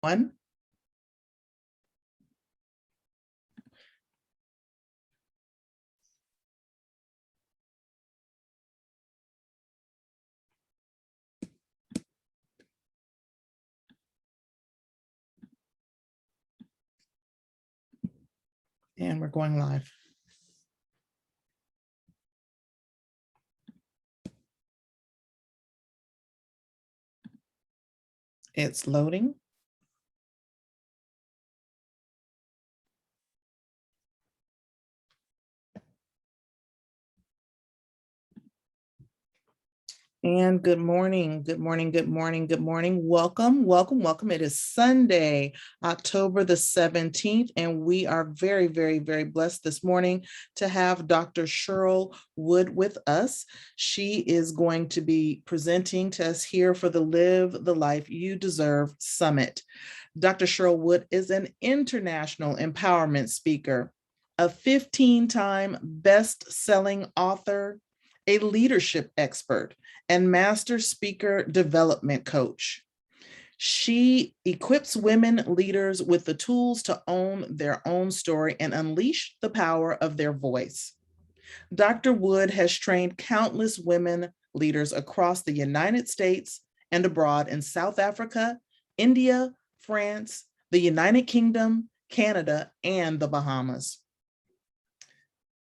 One. And we're going live. It's loading. And good morning, good morning, good morning, good morning. Welcome, welcome, welcome. It is Sunday, October the 17th, and we are very, very, very blessed this morning to have Dr. Cheryl Wood with us. She is going to be presenting to us here for the Live the Life You Deserve Summit. Dr. Cheryl Wood is an international empowerment speaker, a 15-time best-selling author, a leadership expert, and master speaker development coach. She equips women leaders with the tools to own their own story and unleash the power of their voice. Dr. Wood has trained countless women leaders across the United States and abroad in South Africa, India, France, the United Kingdom, Canada, and the Bahamas.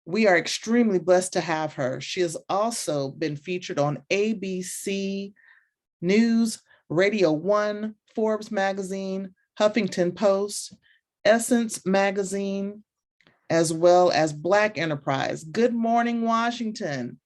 We are extremely blessed to have her. She has also been featured on ABC News, Radio 1, Forbes Magazine, Huffington Post, Essence Magazine, as well as Black Enterprise, Good Morning Washington,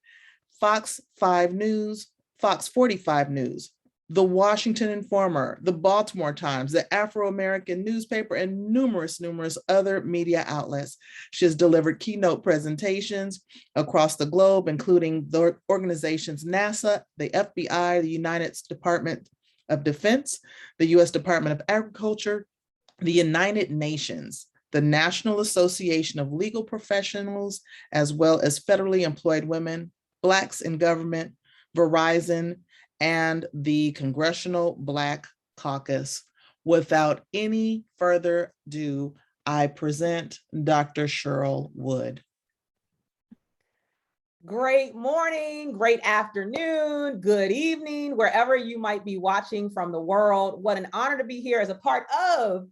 Fox 5 News, Fox 45 News, The Washington Informer, The Baltimore Times, the Afro-American newspaper, and numerous other media outlets. She has delivered keynote presentations across the globe, including the organizations NASA, the FBI, the United Department of Defense, the U.S. Department of Agriculture, the United Nations, the National Association of Legal Professionals, as well as federally employed women, Blacks in government, Verizon, and the Congressional Black Caucus. Without any further ado, I present Dr. Cheryl Wood. Great morning, great afternoon, good evening, wherever you might be watching from the world. What an honor to be here as a part of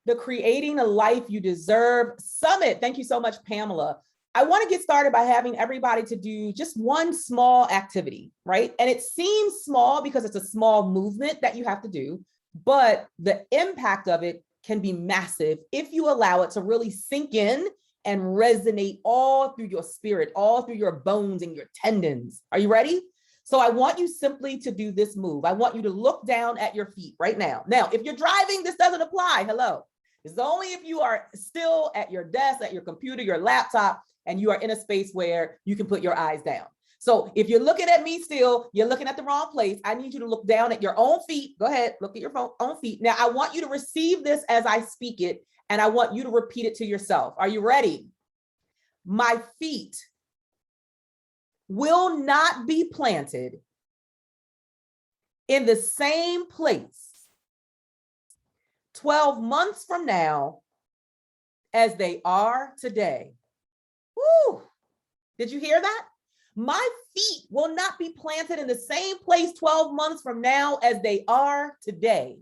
the Creating a Life You Deserve Summit. Thank you so much, Pamela. I want to get started by having everybody to do just one small activity, right? And it seems small because it's a small movement that you have to do, but the impact of it can be massive if you allow it to really sink in and resonate all through your spirit, all through your bones and your tendons. Are you ready? So I want you simply to do this move. I want you to look down at your feet right now. Now, if you're driving, this doesn't apply. Hello. It's only if you are still at your desk, at your computer, your laptop, and you are in a space where you can put your eyes down. So if you're looking at me still, you're looking at the wrong place. I need you to look down at your own feet. Go ahead, look at your own feet. Now, I want you to receive this as I speak it, and I want you to repeat it to yourself. Are you ready? My feet will not be planted in the same place 12 months from now as they are today. Woo! Did you hear that? My feet will not be planted in the same place 12 months from now as they are today.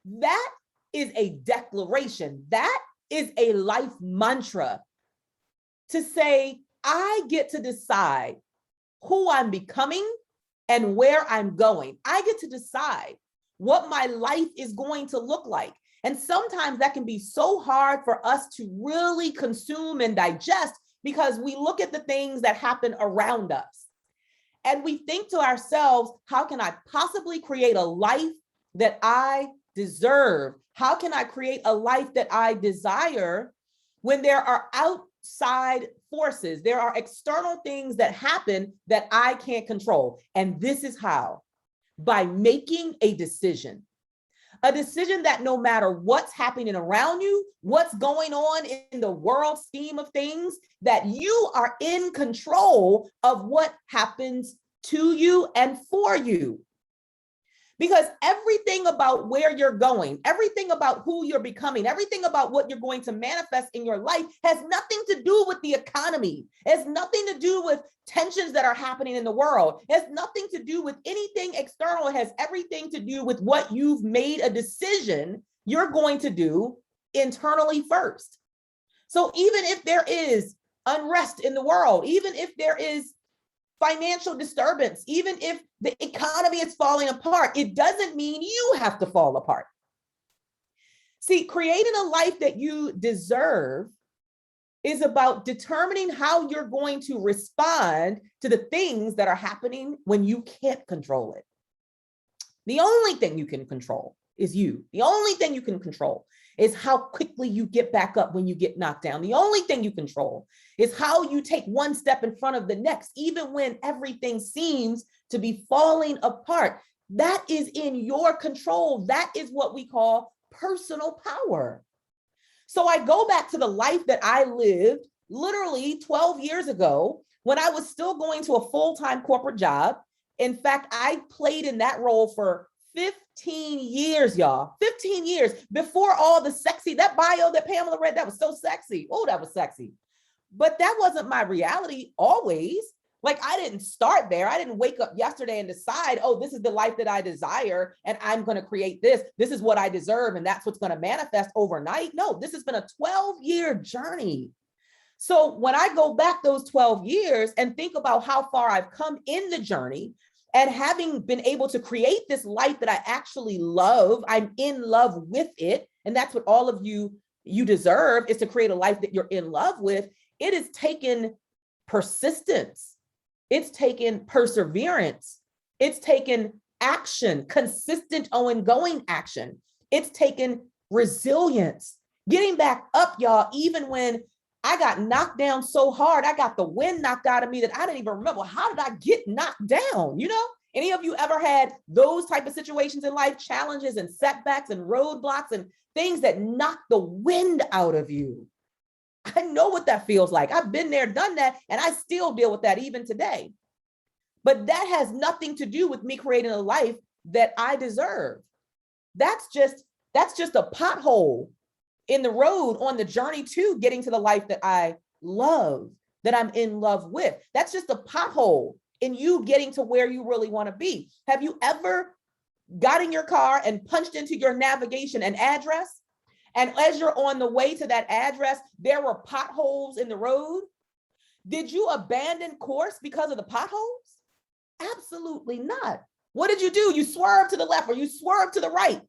That is a declaration. That is a life mantra to say, I get to decide who I'm becoming and where I'm going. I get to decide what my life is going to look like. And sometimes that can be so hard for us to really consume and digest because we look at the things that happen around us and we think to ourselves, how can I possibly create a life that I deserve? How can I create a life that I desire when there are outside forces? There are external things that happen that I can't control. And this is how: by making a decision that no matter what's happening around you, what's going on in the world scheme of things, that you are in control of what happens to you and for you. Because everything about where you're going, everything about who you're becoming, everything about what you're going to manifest in your life has nothing to do with the economy. It has nothing to do with tensions that are happening in the world. It has nothing to do with anything external. It has everything to do with what you've made a decision you're going to do internally first. So even if there is unrest in the world, even if there is financial disturbance, even if the economy is falling apart, it doesn't mean you have to fall apart. See, creating a life that you deserve is about determining how you're going to respond to the things that are happening when you can't control it. The only thing you can control is you. The only thing you can control is how quickly you get back up when you get knocked down. The only thing you control is how you take one step in front of the next, even when everything seems to be falling apart. That is in your control. That is what we call personal power. So I go back to the life that I lived literally 12 years ago when I was still going to a full-time corporate job. In fact, I played in that role for 15 years, y'all. 15 years before all the sexy, that bio that Pamela read, that was so sexy. Oh, that was sexy. But that wasn't my reality always. Like, I didn't start there. I didn't wake up yesterday and decide, oh, this is the life that I desire and I'm going to create this. This is what I deserve and that's what's going to manifest overnight. No, this has been a 12-year journey. So when I go back those 12 years and think about how far I've come in the journey, and having been able to create this life that I actually love, I'm in love with it. And that's what all of you deserve, is to create a life that you're in love with. It has taken persistence. It's taken perseverance. It's taken action, consistent ongoing action. It's taken resilience, getting back up, y'all, even when I got knocked down so hard, I got the wind knocked out of me that I didn't even remember, how did I get knocked down? You know, any of you ever had those type of situations in life, challenges and setbacks and roadblocks and things that knock the wind out of you? I know what that feels like. I've been there, done that, and I still deal with that even today. But that has nothing to do with me creating a life that I deserve. That's just a pothole in the road on the journey to getting to the life that I love, that I'm in love with. That's just a pothole in you getting to where you really want to be. Have you ever got in your car and punched into your navigation an address? And as you're on the way to that address, there were potholes in the road? Did you abandon course because of the potholes? Absolutely not. What did you do? You swerved to the left or you swerved to the right.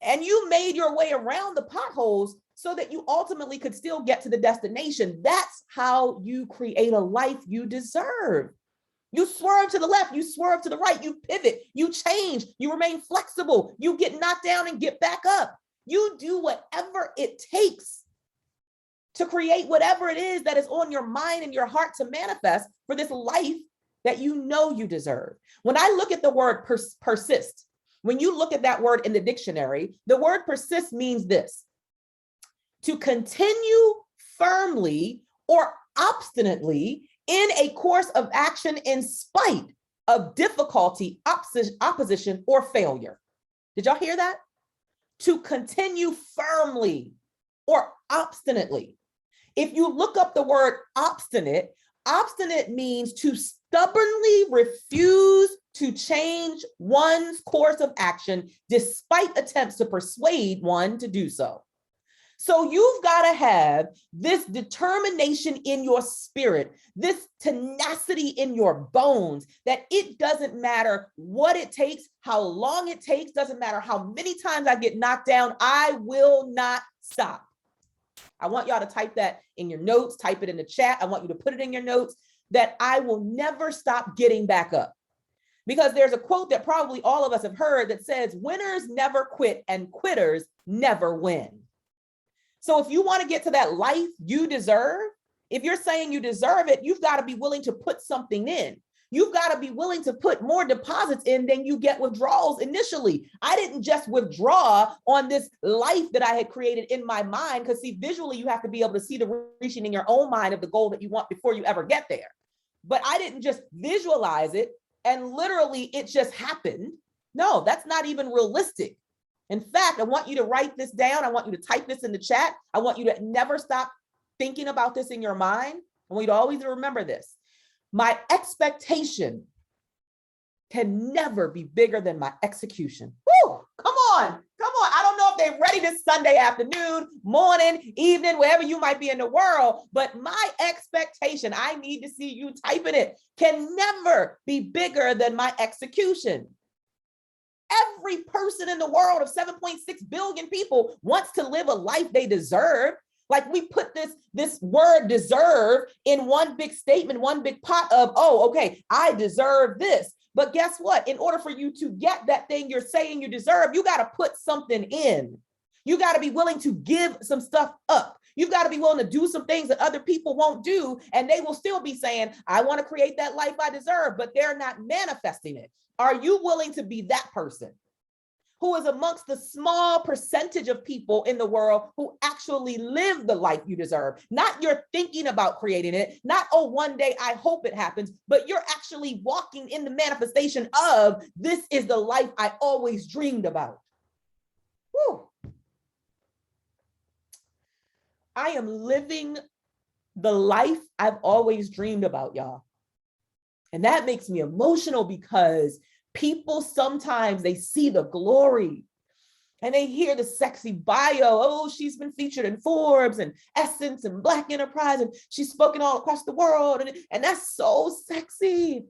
And you made your way around the potholes so that you ultimately could still get to the destination. That's how you create a life you deserve. You swerve to the left, you swerve to the right, you pivot, you change, you remain flexible, you get knocked down and get back up. You do whatever it takes to create whatever it is that is on your mind and your heart to manifest for this life that you know you deserve. When I look at the word persist, when you look at that word in the dictionary, the word persist means this: to continue firmly or obstinately in a course of action in spite of difficulty, opposition, or failure. Did y'all hear that? To continue firmly or obstinately. If you look up the word obstinate, obstinate means to stubbornly refuse to change one's course of action despite attempts to persuade one to do so. So you've got to have this determination in your spirit, this tenacity in your bones, that it doesn't matter what it takes, how long it takes, doesn't matter how many times I get knocked down, I will not stop. I want y'all to type that in your notes, type it in the chat. I want you to put it in your notes, that I will never stop getting back up. Because there's a quote that probably all of us have heard that says, winners never quit and quitters never win. So if you want to get to that life you deserve, if you're saying you deserve it, you've got to be willing to put something in. You've got to be willing to put more deposits in than you get withdrawals initially. I didn't just withdraw on this life that I had created in my mind, because see, visually, you have to be able to see the reaching in your own mind of the goal that you want before you ever get there. But I didn't just visualize it and literally it just happened. No, that's not even realistic. In fact, I want you to write this down. I want you to type this in the chat. I want you to never stop thinking about this in your mind. I want you to always remember this. My expectation can never be bigger than my execution. Woo! Come on. Come on. I don't know if they're ready this Sunday afternoon, morning, evening, wherever you might be in the world, but my expectation, I need to see you typing it, can never be bigger than my execution. Every person in the world of 7.6 billion people wants to live a life they deserve. Like we put this word deserve in one big statement, one big pot of, oh, okay, I deserve this. But guess what? In order for you to get that thing you're saying you deserve, you got to put something in. You got to be willing to give some stuff up. You've got to be willing to do some things that other people won't do. And they will still be saying, I want to create that life I deserve, but they're not manifesting it. Are you willing to be that person who is amongst the small percentage of people in the world who actually live the life you deserve? Not you're thinking about creating it, not, oh, one day I hope it happens, but you're actually walking in the manifestation of this is the life I always dreamed about. Whew. I am living the life I've always dreamed about, y'all. And that makes me emotional because people sometimes they see the glory and they hear the sexy bio. Oh, she's been featured in Forbes and Essence and Black Enterprise, and she's spoken all across the world. And that's so sexy.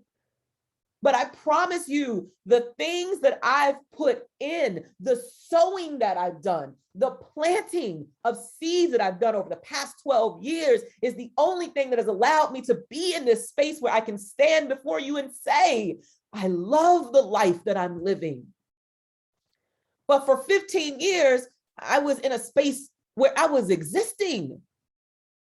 But I promise you, the things that I've put in, the sowing that I've done, the planting of seeds that I've done over the past 12 years is the only thing that has allowed me to be in this space where I can stand before you and say, I love the life that I'm living. But for 15 years, I was in a space where I was existing.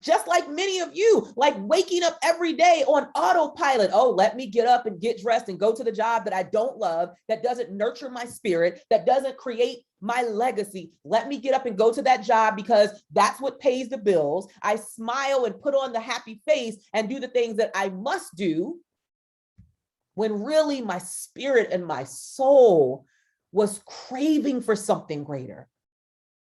Just like many of you, like waking up every day on autopilot. Oh, let me get up and get dressed and go to the job that I don't love, that doesn't nurture my spirit, that doesn't create my legacy. Let me get up and go to that job because that's what pays the bills. I smile and put on the happy face and do the things that I must do, when really my spirit and my soul was craving for something greater.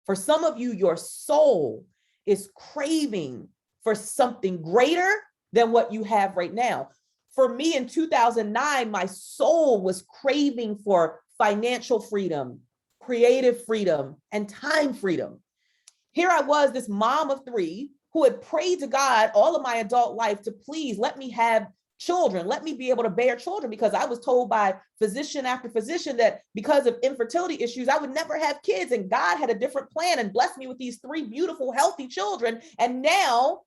For some of you, your soul is craving for something greater than what you have right now. For me in 2009, my soul was craving for financial freedom, creative freedom, and time freedom. Here I was, this mom of 3 who had prayed to God all of my adult life to please let me have children, let me be able to bear children, because I was told by physician after physician that because of infertility issues, I would never have kids. And God had a different plan and blessed me with these 3 beautiful, healthy children. And now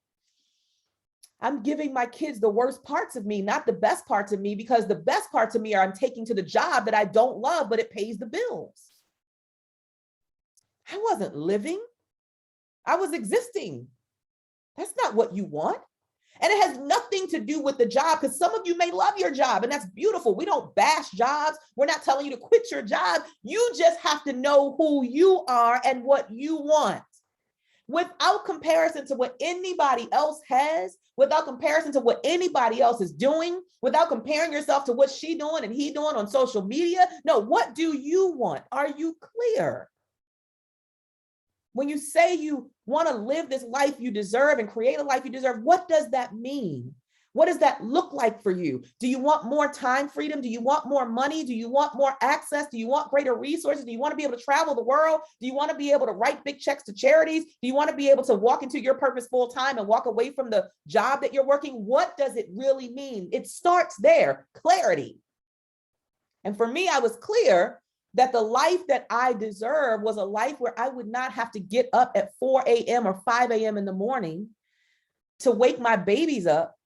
I'm giving my kids the worst parts of me, not the best parts of me, because the best parts of me are I'm taking to the job that I don't love, but it pays the bills. I wasn't living. I was existing. That's not what you want. And it has nothing to do with the job, because some of you may love your job, and that's beautiful. We don't bash jobs. We're not telling you to quit your job. You just have to know who you are and what you want. Without comparison to what anybody else has, without comparison to what anybody else is doing, without comparing yourself to what she doing and he doing on social media. No, what do you want? Are you clear? When you say you want to live this life you deserve and create a life you deserve, what does that mean? What does that look like for you? Do you want more time freedom? Do you want more money? Do you want more access? Do you want greater resources? Do you want to be able to travel the world? Do you want to be able to write big checks to charities? Do you want to be able to walk into your purpose full time and walk away from the job that you're working? What does it really mean? It starts there, clarity. And for me, I was clear that the life that I deserve was a life where I would not have to get up at 4 a.m. or 5 a.m. in the morning to wake my babies up,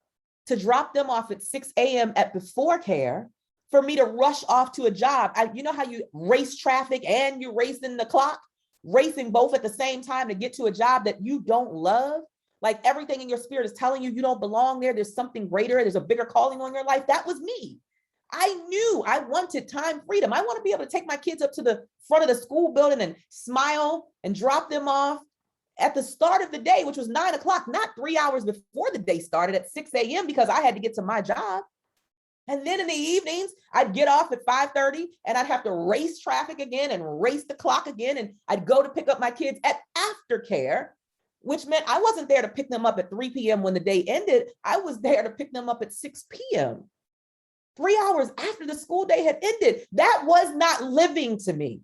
to drop them off at 6 a.m. at before care, for me to rush off to a job. You know how you race traffic and you're racing the clock, racing both at the same time to get to a job that you don't love? Like everything in your spirit is telling you you don't belong there. There's something greater. There's a bigger calling on your life. That was me. I knew I wanted time freedom. I want to be able to take my kids up to the front of the school building and smile and drop them off at the start of the day, which was 9 o'clock, not 3 hours before the day started at 6 a.m. because I had to get to my job. And then in the evenings, I'd get off at 5:30 and I'd have to race traffic again and race the clock again. And I'd go to pick up my kids at aftercare, which meant I wasn't there to pick them up at 3 p.m. when the day ended. I was there to pick them up at 6 p.m., 3 hours after the school day had ended. That was not living to me.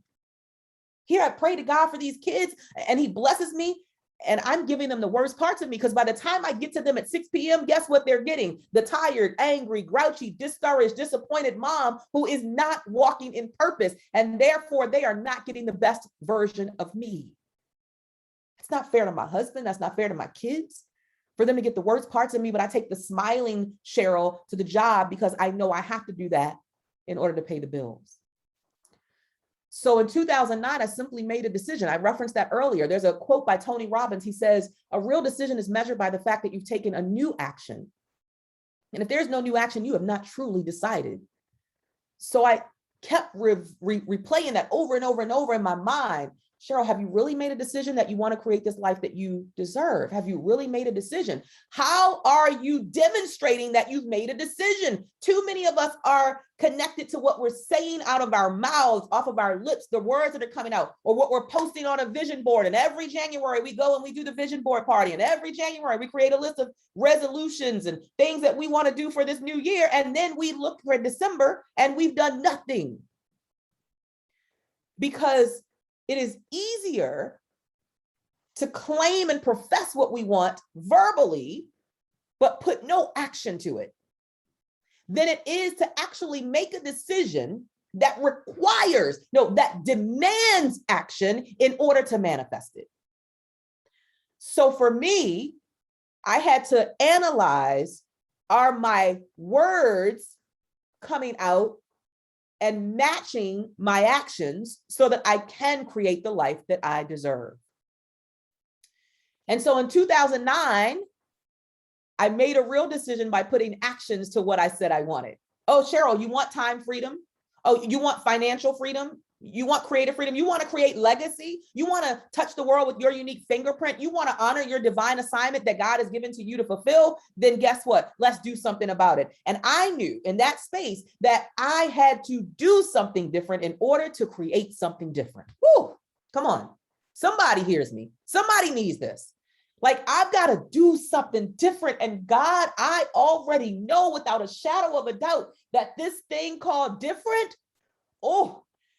Here I pray to God for these kids and he blesses me. And I'm giving them the worst parts of me, because by the time I get to them at 6 p.m., guess what they're getting? The tired, angry, grouchy, discouraged, disappointed mom who is not walking in purpose. And therefore, they are not getting the best version of me. It's not fair to my husband. That's not fair to my kids for them to get the worst parts of me. But I take the smiling Cheryl to the job because I know I have to do that in order to pay the bills. So in 2009, I simply made a decision. I referenced that earlier. There's a quote by Tony Robbins. He says, a real decision is measured by the fact that you've taken a new action. And if there's no new action, you have not truly decided. So I kept replaying that over and over and over in my mind. Cheryl, have you really made a decision that you want to create this life that you deserve? Have you really made a decision? How are you demonstrating that you've made a decision? Too many of us are connected to what we're saying out of our mouths, off of our lips, the words that are coming out, or what we're posting on a vision board. And every January we go and we do the vision board party. And every January we create a list of resolutions and things that we want to do for this new year. And then we look for December and we've done nothing. Because it is easier to claim and profess what we want verbally, but put no action to it, than it is to actually make a decision that requires, that demands action in order to manifest it. So for me, I had to analyze, are my words coming out and matching my actions so that I can create the life that I deserve? And so in 2009, I made a real decision by putting actions to what I said I wanted. Oh, Cheryl, you want time freedom? Oh, you want financial freedom? You want creative freedom? You want to create legacy? You want to touch the world with your unique fingerprint? You want to honor your divine assignment that God has given to you to fulfill? Then guess what? Let's do something about it. And I knew in that space that I had to do something different in order to create something different. Whew, come on. Somebody hears me. Somebody needs this. Like, I've got to do something different. And God, I already know without a shadow of a doubt that this thing called different,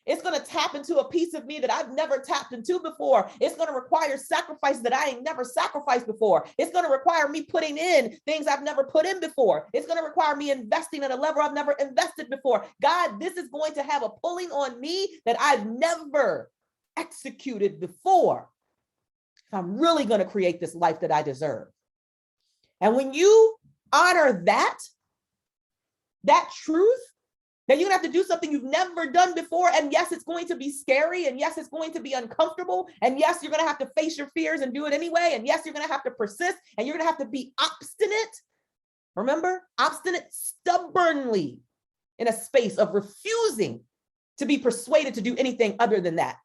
it's going to tap into a piece of me that I've never tapped into before. It's going to require sacrifices that I ain't never sacrificed before. It's going to require me putting in things I've never put in before. It's going to require me investing at a level I've never invested before. God, this is going to have a pulling on me that I've never executed before, if I'm really going to create this life that I deserve. And when you honor that truth, that you're going to have to do something you've never done before. And yes, it's going to be scary. And yes, it's going to be uncomfortable. And yes, you're going to have to face your fears and do it anyway. And yes, you're going to have to persist and you're going to have to be obstinate. Remember, obstinate, stubbornly in a space of refusing to be persuaded to do anything other than that.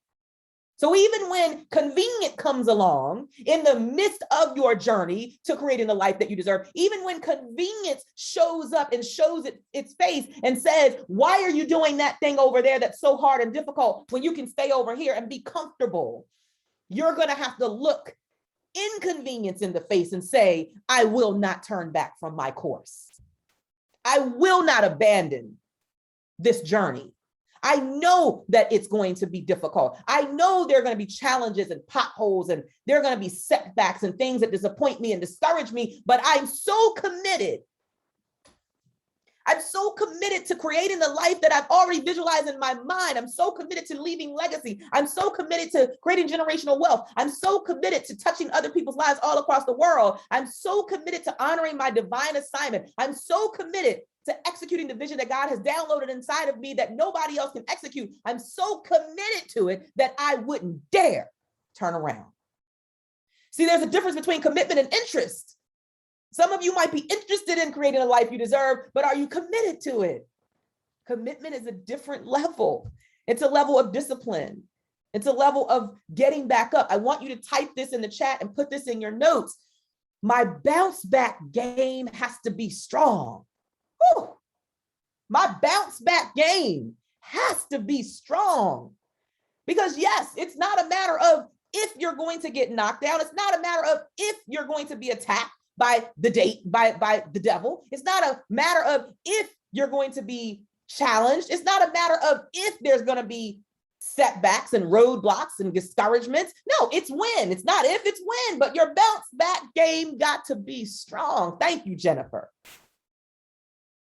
So even when convenient comes along in the midst of your journey to creating the life that you deserve, even when convenience shows up and shows its face and says, why are you doing that thing over there that's so hard and difficult when you can stay over here and be comfortable? You're going to have to look inconvenience in the face and say, I will not turn back from my course. I will not abandon this journey. I know that it's going to be difficult. I know there are going to be challenges and potholes, and there are going to be setbacks and things that disappoint me and discourage me, but I'm so committed. I'm so committed to creating the life that I've already visualized in my mind. I'm so committed to leaving legacy. I'm so committed to creating generational wealth. I'm so committed to touching other people's lives all across the world. I'm so committed to honoring my divine assignment. I'm so committed to executing the vision that God has downloaded inside of me that nobody else can execute. I'm so committed to it that I wouldn't dare turn around. See, there's a difference between commitment and interest. Some of you might be interested in creating a life you deserve, but are you committed to it? Commitment is a different level. It's a level of discipline. It's a level of getting back up. I want you to type this in the chat and put this in your notes. My bounce back game has to be strong. Whew. My bounce back game has to be strong. Because yes, it's not a matter of if you're going to get knocked down. It's not a matter of if you're going to be attacked by the devil. It's not a matter of if you're going to be challenged. It's not a matter of if there's going to be setbacks and roadblocks and discouragements. No, it's when. It's not if, it's when. But your bounce back game got to be strong. Thank you, Jennifer.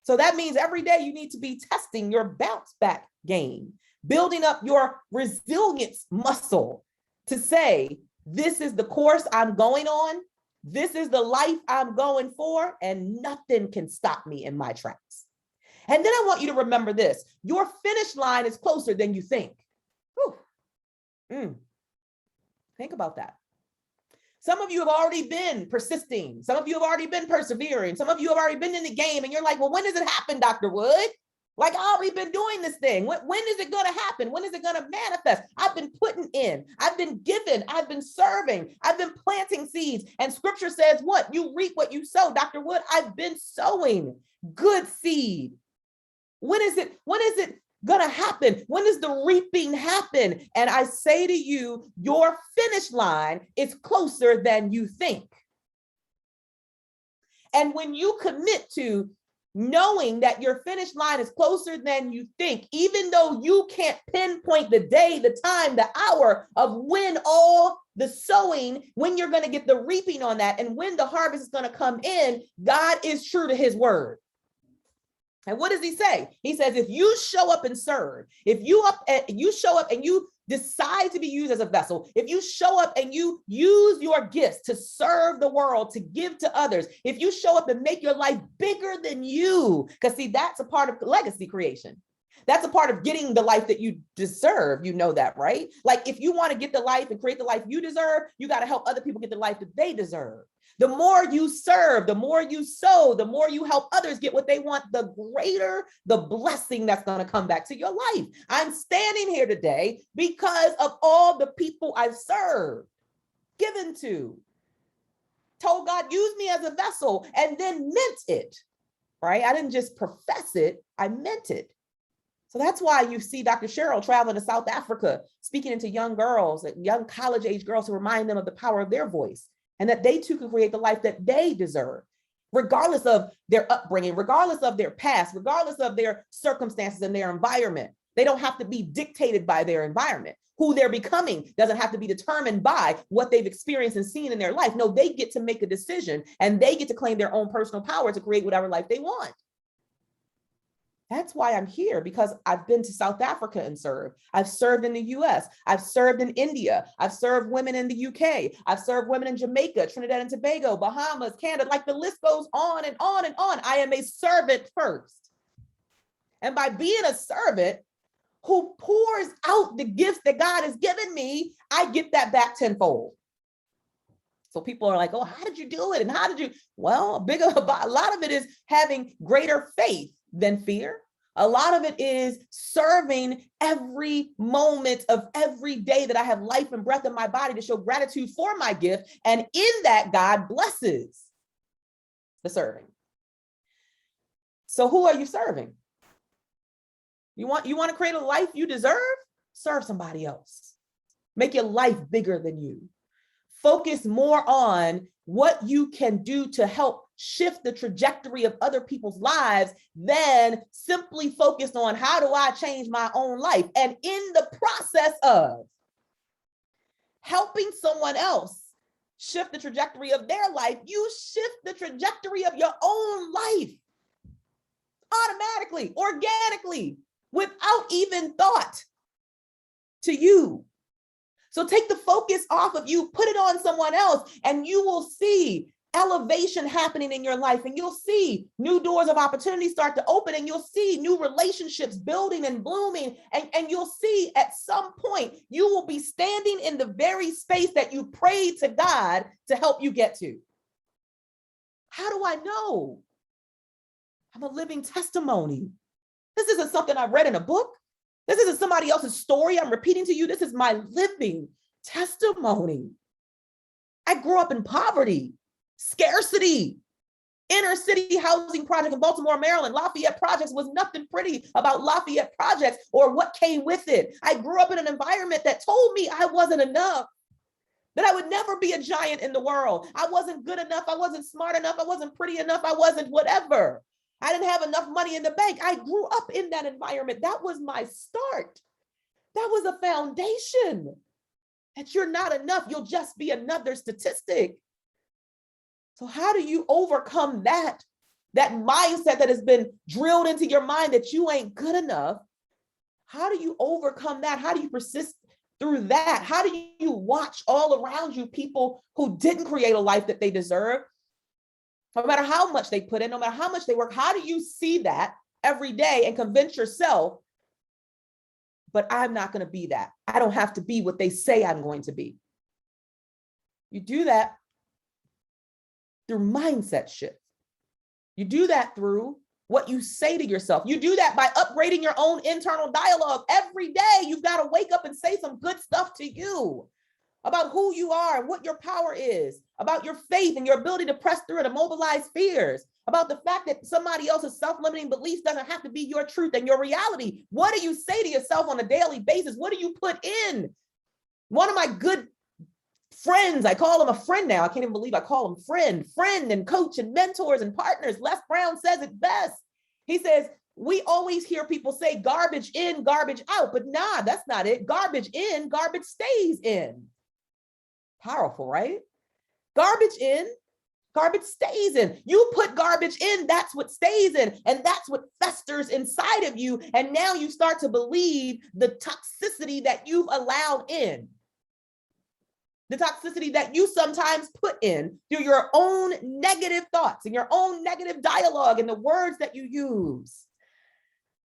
So that means every day you need to be testing your bounce back game, building up your resilience muscle to say, this is the course I'm going on. This is the life I'm going for, and nothing can stop me in my tracks. And then I want you to remember this: your finish line is closer than you think. Think about that. Some of you have already been persisting. Some of you have already been persevering. Some of you have already been in the game, and you're like, well, when does it happen, Dr. Wood? Like, I've already been doing this thing. When is it going to happen? When is it going to manifest? I've been putting in, I've been giving, I've been serving, I've been planting seeds. And scripture says what? You reap what you sow. Dr. Wood, I've been sowing good seed. When is it going to happen? When does the reaping happen? And I say to you, your finish line is closer than you think. And when you commit to knowing that your finish line is closer than you think, even though you can't pinpoint the day, the time, the hour of when all the sowing, when you're going to get the reaping on that, and when the harvest is going to come in, God is true to his word. And what does he say? He says, if you show up and serve, if you show up and you decide to be used as a vessel, if you show up and you use your gifts to serve the world, to give to others, if you show up and make your life bigger than you, because see, that's a part of legacy creation. That's a part of getting the life that you deserve. You know that, right? Like, if you want to get the life and create the life you deserve, you got to help other people get the life that they deserve. The more you serve, the more you sow, the more you help others get what they want, the greater the blessing that's going to come back to your life. I'm standing here today because of all the people I've served, given to, told God, use me as a vessel, and then meant it, right? I didn't just profess it, I meant it. So that's why you see Dr. Cheryl traveling to South Africa, speaking into young girls, young college age girls, to remind them of the power of their voice, and that they too can create the life that they deserve, regardless of their upbringing, regardless of their past, regardless of their circumstances and their environment. They don't have to be dictated by their environment. Who they're becoming doesn't have to be determined by what they've experienced and seen in their life. No, they get to make a decision, and they get to claim their own personal power to create whatever life they want. That's why I'm here, because I've been to South Africa and served. I've served in the US. I've served in India. I've served women in the UK. I've served women in Jamaica, Trinidad and Tobago, Bahamas, Canada, like the list goes on and on and on. I am a servant first. And by being a servant who pours out the gifts that God has given me, I get that back tenfold. So people are like, oh, how did you do it? And how did you? Well, a lot of it is having greater faith than fear. A lot of it is serving every moment of every day that I have life and breath in my body to show gratitude for my gift. And in that, God blesses the serving. So who are you serving? You want to create a life you deserve? Serve somebody else. Make your life bigger than you. Focus more on what you can do to help shift the trajectory of other people's lives than simply focus on how do I change my own life. And in the process of helping someone else shift the trajectory of their life, you shift the trajectory of your own life automatically, organically, without even thought to you. So take the focus off of you, put it on someone else, and you will see elevation happening in your life, and you'll see new doors of opportunity start to open, and you'll see new relationships building and blooming, and you'll see at some point you will be standing in the very space that you prayed to God to help you get to. How do I know? I'm a living testimony. This isn't something I read in a book. This isn't somebody else's story I'm repeating to you. This is my living testimony. I grew up in poverty, scarcity, Inner city housing project in Baltimore, Maryland, Lafayette Projects, was nothing pretty about Lafayette Projects or what came with it. I grew up in an environment that told me I wasn't enough, that I would never be a giant in the world. I wasn't good enough. I wasn't smart enough. I wasn't pretty enough. I wasn't whatever. I didn't have enough money in the bank. I grew up in that environment. That was my start. That was a foundation. That you're not enough. You'll just be another statistic. So how do you overcome that mindset that has been drilled into your mind that you ain't good enough? How do you overcome that? How do you persist through that? How do you watch all around you people who didn't create a life that they deserve? No matter how much they put in, no matter how much they work, how do you see that every day and convince yourself, but I'm not going to be that. I don't have to be what they say I'm going to be. You do that through mindset shift. You do that through what you say to yourself. You do that by upgrading your own internal dialogue. Every day, you've got to wake up and say some good stuff to you about who you are and what your power is, about your faith and your ability to press through and to mobilize fears, about the fact that somebody else's self-limiting beliefs doesn't have to be your truth and your reality. What do you say to yourself on a daily basis? What do you put in? One of my good friends, I call him a friend now. I can't even believe I call him friend and coach and mentors and partners. Les Brown says it best. He says, we always hear people say garbage in, garbage out, but nah, that's not it. Garbage in, garbage stays in. Powerful, right? Garbage in, garbage stays in. You put garbage in, that's what stays in. And that's what festers inside of you. And now you start to believe the toxicity that you've allowed in. The toxicity that you sometimes put in through your own negative thoughts and your own negative dialogue and the words that you use.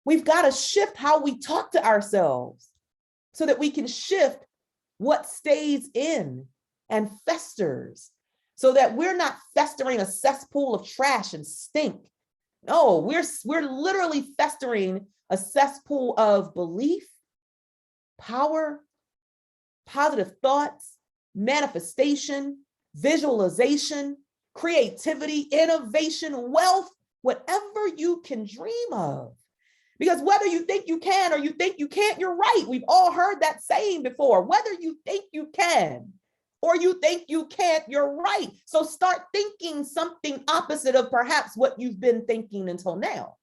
We've got to shift how we talk to ourselves so that we can shift what stays in and festers, so that we're not festering a cesspool of trash and stink. No, we're literally festering a cesspool of belief, power, positive thoughts, manifestation, visualization, creativity, innovation, wealth, whatever you can dream of. Because whether you think you can or you think you can't, you're right. We've all heard that saying before. Whether you think you can or you think you can't, you're right. So start thinking something opposite of perhaps what you've been thinking until now.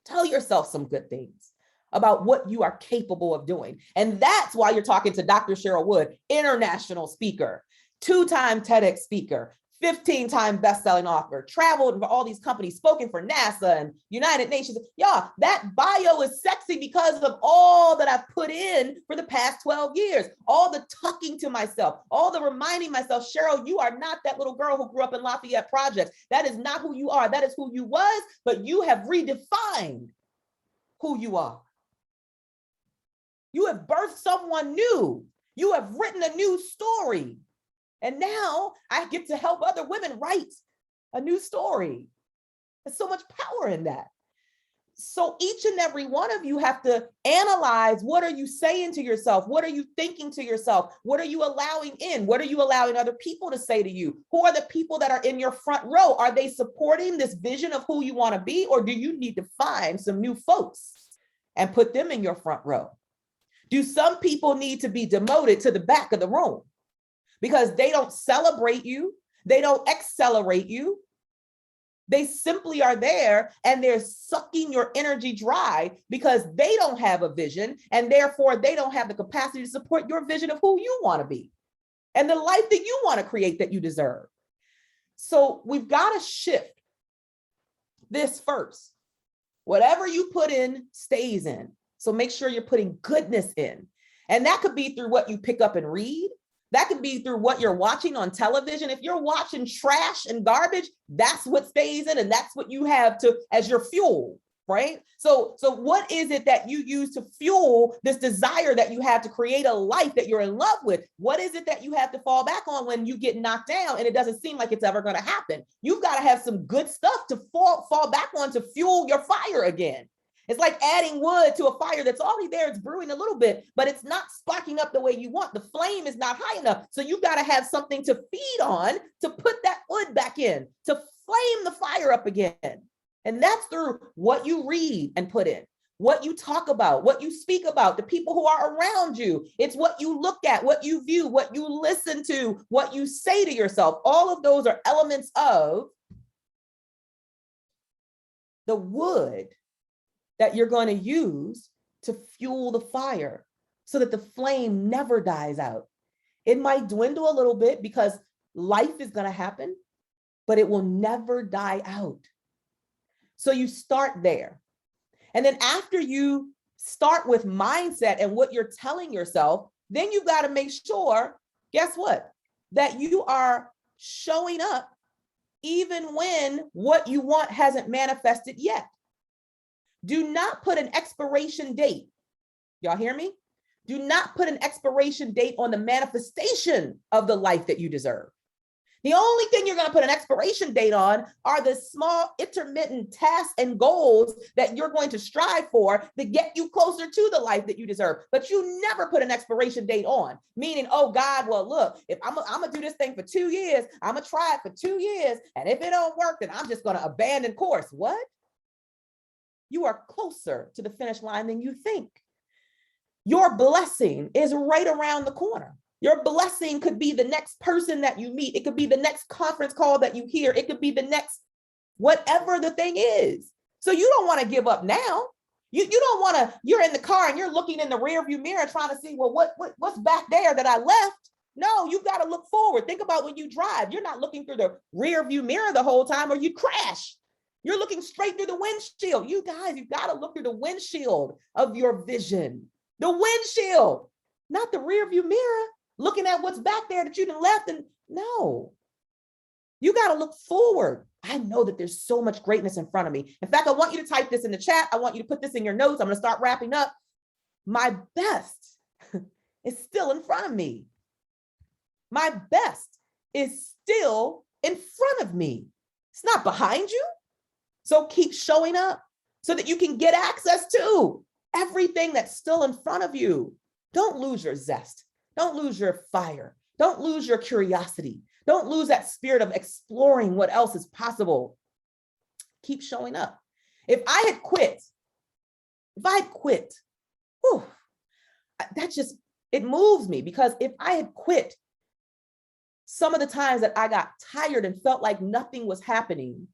Tell yourself some good things about what you are capable of doing. And that's why you're talking to Dr. Cheryl Wood, international speaker, 2-time TEDx speaker, 15-time best-selling author, traveled for all these companies, spoken for NASA and United Nations. Y'all, that bio is sexy because of all that I've put in for the past 12 years, all the talking to myself, all the reminding myself, Cheryl, you are not that little girl who grew up in Lafayette Projects. That is not who you are. That is who you was, but you have redefined who you are. You have birthed someone new. You have written a new story. And now I get to help other women write a new story. There's so much power in that. So each and every one of you have to analyze, what are you saying to yourself? What are you thinking to yourself? What are you allowing in? What are you allowing other people to say to you? Who are the people that are in your front row? Are they supporting this vision of who you want to be? Or do you need to find some new folks and put them in your front row? Do some people need to be demoted to the back of the room because they don't celebrate you? They don't accelerate you. They simply are there and they're sucking your energy dry because they don't have a vision and therefore they don't have the capacity to support your vision of who you want to be and the life that you want to create that you deserve. So we've got to shift this first. Whatever you put in stays in. So make sure you're putting goodness in. And that could be through what you pick up and read. That could be through what you're watching on television. If you're watching trash and garbage, that's what stays in and that's what you have to as your fuel, right? So what is it that you use to fuel this desire that you have to create a life that you're in love with? What is it that you have to fall back on when you get knocked down and it doesn't seem like it's ever going to happen? You've got to have some good stuff to fall back on to fuel your fire again. It's like adding wood to a fire that's already there. It's brewing a little bit, but it's not sparking up the way you want. The flame is not high enough. So you've got to have something to feed on to put that wood back in, to flame the fire up again. And that's through what you read and put in, what you talk about, what you speak about, the people who are around you. It's what you look at, what you view, what you listen to, what you say to yourself. All of those are elements of the wood that you're going to use to fuel the fire so that the flame never dies out. It might dwindle a little bit because life is going to happen, but it will never die out. So you start there. And then after you start with mindset and what you're telling yourself, then you've got to make sure, guess what? That you are showing up even when what you want hasn't manifested yet. Do not put an expiration date. Y'all hear me? Do not put an expiration date on the manifestation of the life that you deserve. The only thing you're going to put an expiration date on are the small intermittent tasks and goals that you're going to strive for to get you closer to the life that you deserve. But you never put an expiration date on, meaning, oh God, well, look, if I'm going to do this thing for 2 years, I'm going to try it for 2 years. And if it don't work, then I'm just going to abandon course. What? You are closer to the finish line than you think. Your blessing is right around the corner. Your blessing could be the next person that you meet. It could be the next conference call that you hear. It could be the next, whatever the thing is. So you don't want to give up now. You don't want to, you're in the car and you're looking in the rearview mirror trying to see, well, what's back there that I left? No, you've got to look forward. Think about when you drive. You're not looking through the rearview mirror the whole time or you crash. You're looking straight through the windshield. You guys, you've got to look through the windshield of your vision. The windshield, not the rearview mirror, looking at what's back there that you done left. And no, you got to look forward. I know that there's so much greatness in front of me. In fact, I want you to type this in the chat. I want you to put this in your notes. I'm going to start wrapping up. My best is still in front of me. My best is still in front of me. It's not behind you. So keep showing up so that you can get access to everything that's still in front of you. Don't lose your zest. Don't lose your fire. Don't lose your curiosity. Don't lose that spirit of exploring what else is possible. Keep showing up. If I had quit, whew, that just, it moves me, because if I had quit some of the times that I got tired and felt like nothing was happening,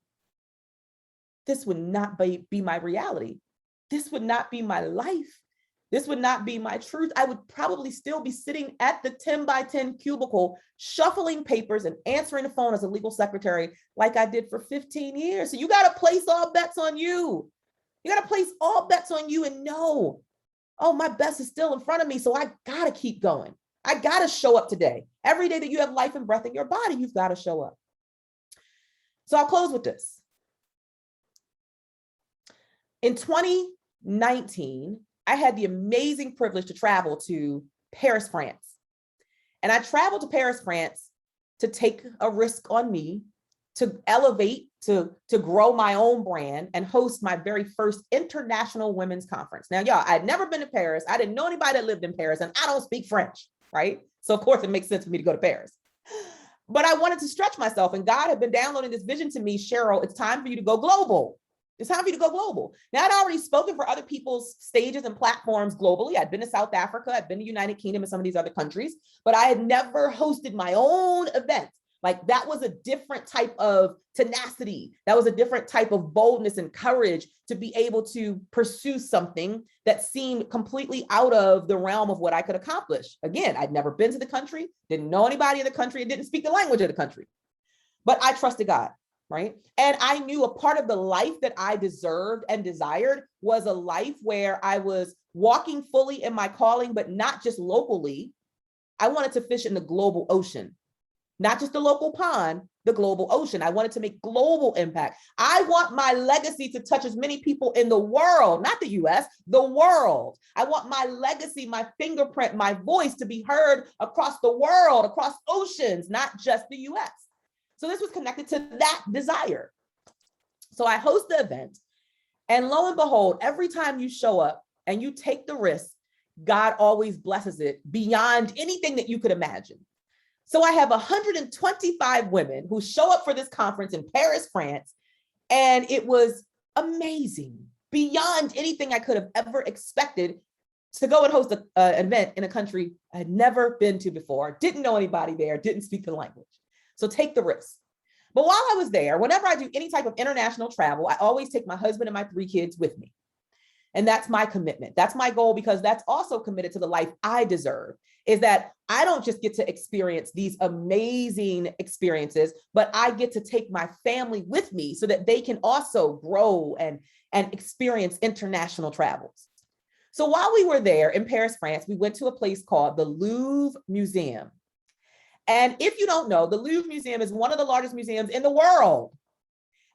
this would not be my reality. This would not be my life. This would not be my truth. I would probably still be sitting at the 10 by 10 cubicle, shuffling papers and answering the phone as a legal secretary like I did for 15 years. So you got to place all bets on you. You got to place all bets on you and know, oh, my best is still in front of me. So I got to keep going. I got to show up today. Every day that you have life and breath in your body, you've got to show up. So I'll close with this. In 2019, I had the amazing privilege to travel to Paris, France. And I traveled to Paris, France to take a risk on me, to elevate, to grow my own brand and host my very first international women's conference. Now, y'all, I'd never been to Paris. I didn't know anybody that lived in Paris, and I don't speak French, right? So of course it makes sense for me to go to Paris. But I wanted to stretch myself, and God had been downloading this vision to me, Cheryl, it's time for you to go global. It's time for you to go global. Now, I'd already spoken for other people's stages and platforms globally. I'd been to South Africa. I'd been to United Kingdom and some of these other countries, but I had never hosted my own event. Like, that was a different type of tenacity. That was a different type of boldness and courage to be able to pursue something that seemed completely out of the realm of what I could accomplish. Again, I'd never been to the country, didn't know anybody in the country, and didn't speak the language of the country, but I trusted God. Right. And I knew a part of the life that I deserved and desired was a life where I was walking fully in my calling, but not just locally. I wanted to fish in the global ocean, not just the local pond, the global ocean. I wanted to make global impact. I want my legacy to touch as many people in the world, not the US, the world. I want my legacy, my fingerprint, my voice to be heard across the world, across oceans, not just the US. So this was connected to that desire. So I host the event, and lo and behold, every time you show up and you take the risk, God always blesses it beyond anything that you could imagine. So I have 125 women who show up for this conference in Paris, France, and it was amazing, beyond anything I could have ever expected, to go and host an event in a country I had never been to before, didn't know anybody there, didn't speak the language. So take the risk. But while I was there, whenever I do any type of international travel, I always take my husband and my 3 kids with me. And that's my commitment. That's my goal, because that's also committed to the life I deserve, is that I don't just get to experience these amazing experiences, but I get to take my family with me so that they can also grow and experience international travels. So while we were there in Paris, France, we went to a place called the Louvre Museum. And if you don't know, the Louvre Museum is one of the largest museums in the world.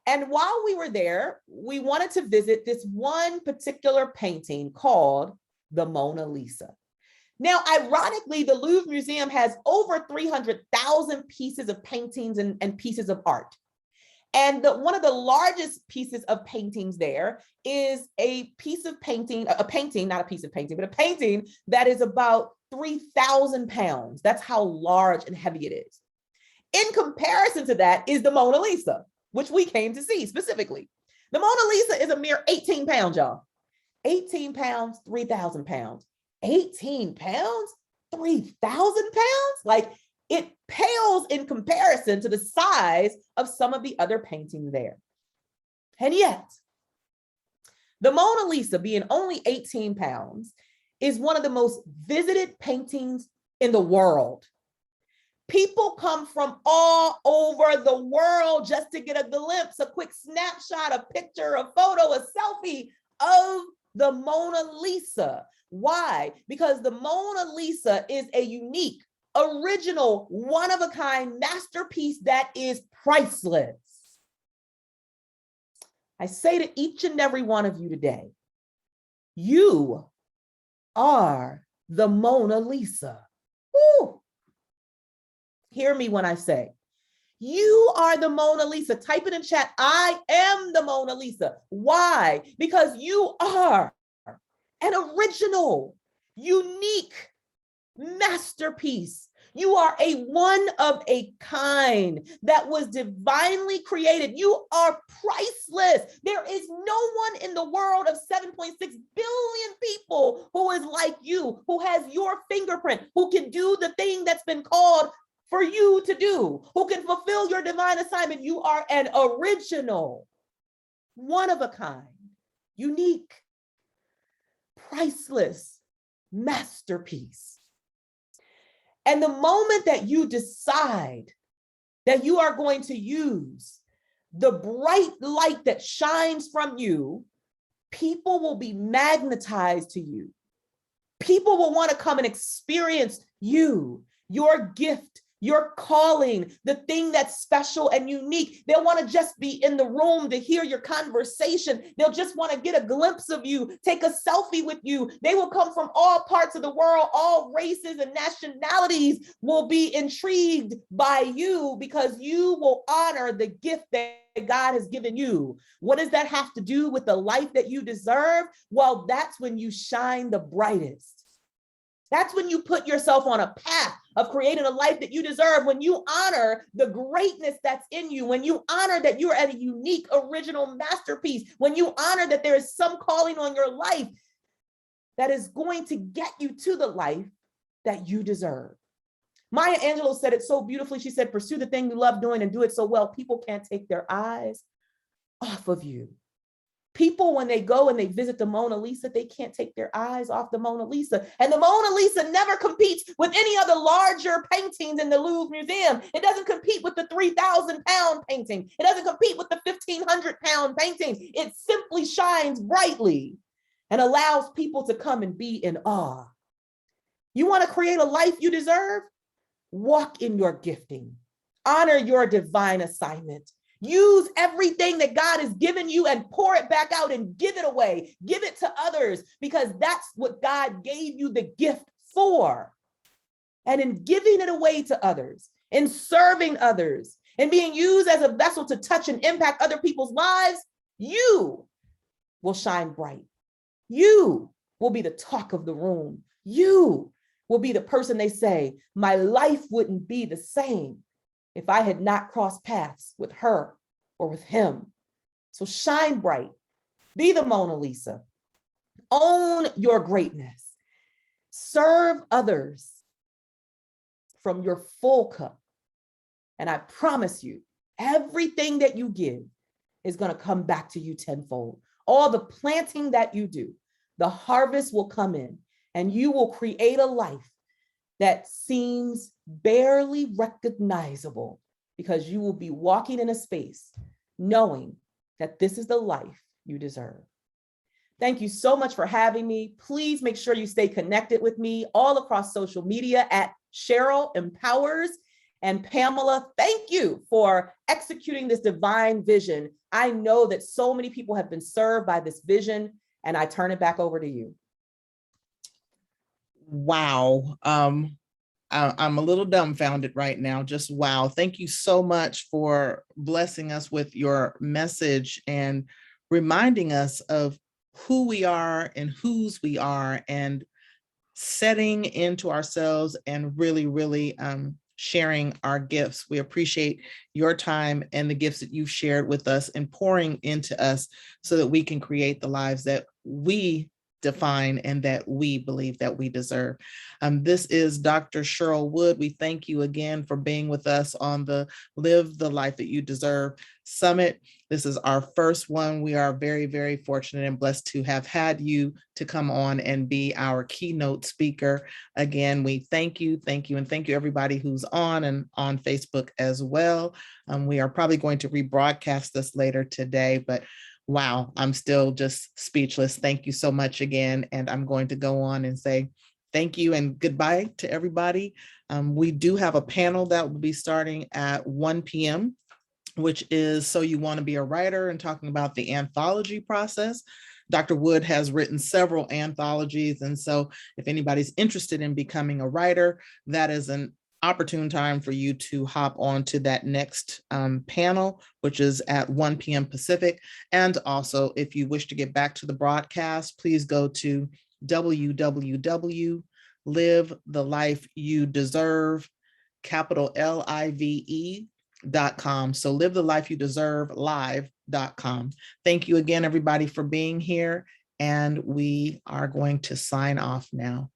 And while we were there, we wanted to visit this one particular painting called the Mona Lisa. Now, ironically, the Louvre Museum has over 300,000 pieces of paintings and pieces of art. And one of the largest pieces of paintings there is a piece of painting, a painting, not a piece of painting, but a painting that is about 3,000 pounds. That's how large and heavy it is. In comparison to that is the Mona Lisa, which we came to see specifically. The Mona Lisa is a mere 18 pounds, y'all. 18 pounds, 3,000 pounds. 18 pounds, 3,000 pounds? Like, it pales in comparison to the size of some of the other paintings there. And yet, the Mona Lisa, being only 18 pounds, is one of the most visited paintings in the world. People come from all over the world just to get a glimpse, a quick snapshot, a picture, a photo, a selfie of the Mona Lisa. Why? Because the Mona Lisa is a unique, original, one-of-a-kind masterpiece that is priceless. I say to each and every one of you today, you are the Mona Lisa. Woo. Hear me when I say, you are the Mona Lisa. Type it in chat. I am the Mona Lisa. Why? Because you are an original, unique masterpiece. You are a one of a kind that was divinely created. You are priceless. There is no one in the world of 7.6 billion people who is like you, who has your fingerprint, who can do the thing that's been called for you to do, who can fulfill your divine assignment. You are an original, one of a kind, unique, priceless masterpiece. And the moment that you decide that you are going to use the bright light that shines from you, people will be magnetized to you. People will want to come and experience you, your gift, your calling, the thing that's special and unique. They'll want to just be in the room to hear your conversation. They'll just want to get a glimpse of you, take a selfie with you. They will come from all parts of the world, all races and nationalities will be intrigued by you because you will honor the gift that God has given you. What does that have to do with the life that you deserve? Well, that's when you shine the brightest. That's when you put yourself on a path of creating a life that you deserve, when you honor the greatness that's in you, when you honor that you're a unique, original masterpiece, when you honor that there is some calling on your life that is going to get you to the life that you deserve. Maya Angelou said it so beautifully. She said, pursue the thing you love doing and do it so well, people can't take their eyes off of you. People, when they go and they visit the Mona Lisa, they can't take their eyes off the Mona Lisa. And the Mona Lisa never competes with any other larger paintings in the Louvre Museum. It doesn't compete with the 3,000-pound painting. It doesn't compete with the 1,500-pound painting. It simply shines brightly and allows people to come and be in awe. You want to create a life you deserve? Walk in your gifting. Honor your divine assignment. Use everything that God has given you and pour it back out and give it away. Give it to others because that's what God gave you the gift for. And in giving it away to others, in serving others, and being used as a vessel to touch and impact other people's lives, you will shine bright. You will be the talk of the room. You will be the person they say, my life wouldn't be the same if I had not crossed paths with her or with him. So shine bright, be the Mona Lisa, own your greatness, serve others from your full cup. And I promise you, everything that you give is going to come back to you tenfold. All the planting that you do, the harvest will come in, and you will create a life that seems barely recognizable, because you will be walking in a space knowing that this is the life you deserve. Thank you so much for having me. Please make sure you stay connected with me all across social media at Cheryl Empowers. And Pamela, thank you for executing this divine vision. I know that so many people have been served by this vision, and I turn it back over to you. Wow. I'm a little dumbfounded right now. Just wow. Thank you so much for blessing us with your message and reminding us of who we are and whose we are, and setting into ourselves and really sharing our gifts. We appreciate your time and the gifts that you've shared with us and pouring into us so that we can create the lives that we define and that we believe that we deserve. This is Dr. Cheryl Wood. We thank you again for being with us on the Live the Life That You Deserve Summit. This is our first one. We are very fortunate and blessed to have had you to come on and be our keynote speaker. Again, we thank you, and thank you everybody who's on and on Facebook as well. We are probably going to rebroadcast this later today, but wow, I'm still just speechless. Thank you so much again. And I'm going to go on and say thank you and goodbye to everybody. We do have a panel that will be starting at 1 p.m., which is So You Want to Be a Writer, and talking about the anthology process. Dr. Wood has written several anthologies. And so if anybody's interested in becoming a writer, that is an opportune time for you to hop on to that next panel, which is at 1 p.m. Pacific. And also, if you wish to get back to the broadcast, please go to www.livethelifeyoudeserve, capital LIVE.com. So Live the Life You Deserve live.com. Thank you again, everybody, for being here. And we are going to sign off now.